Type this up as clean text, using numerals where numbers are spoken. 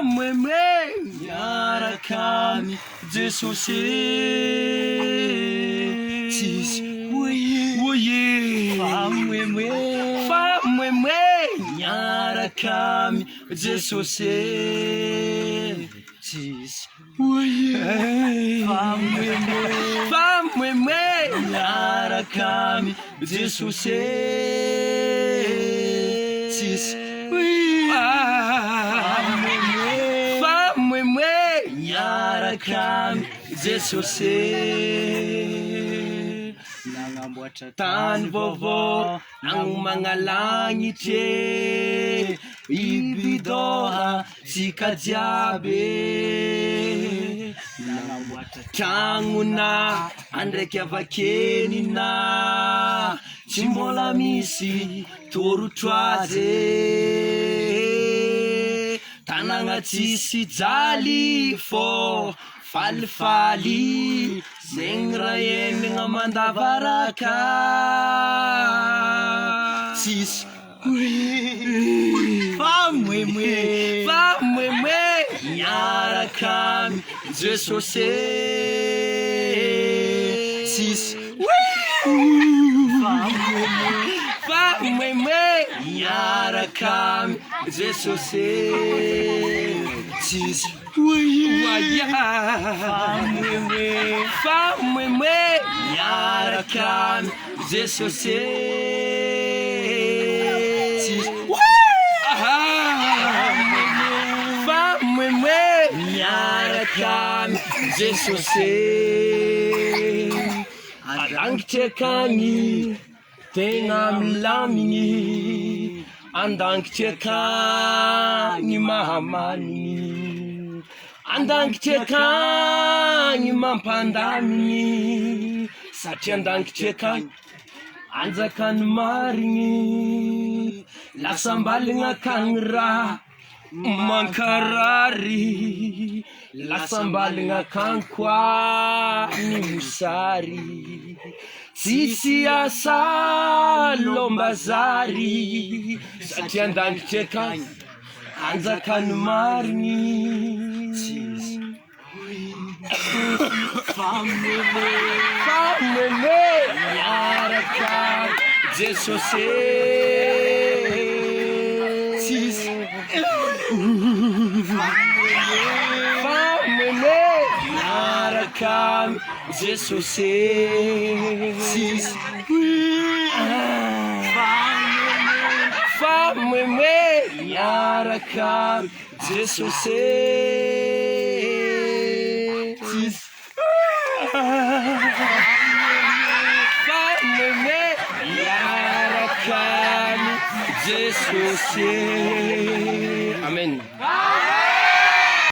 Mihomeme Miaraka Jesosytsy Mihomeme Miaraka Jesosytsy Mihomeme Miaraka Jesosytsy Miaraka Jesosy nangamboatra tany vaovao nagnomagnalanitry ibidoha tsika jiaby nangamboatra tragnona andraiky avakenina tsy mbola misy torotro azy tanagna tsisy jaly fô falifaly zegny raha enigna mandavaraka tsisy Mihomeme miaraka Jesosytsy Mihomeme miaraka Jesosytsy Mihomeme miaraka Jesosytsy Mihomeme miaraka Jesosy andangitry akagny tegna milamigny andangitry akagny mahamanigny andangitry akagny mampandamigny satria andangitry akagny anjakany marigny lasa mbaligna akagny raha mankarary lasa mbaligna akagny koa ny mosary tsisy asa lombazary satria andangitry akagny anjakany marigny Mihomeme miaraka Jesosytsy Mihomeme miaraka Jesosytsy Mihomeme miaraka Jesosytsy Mihomeme miaraka Jesosy. Amen.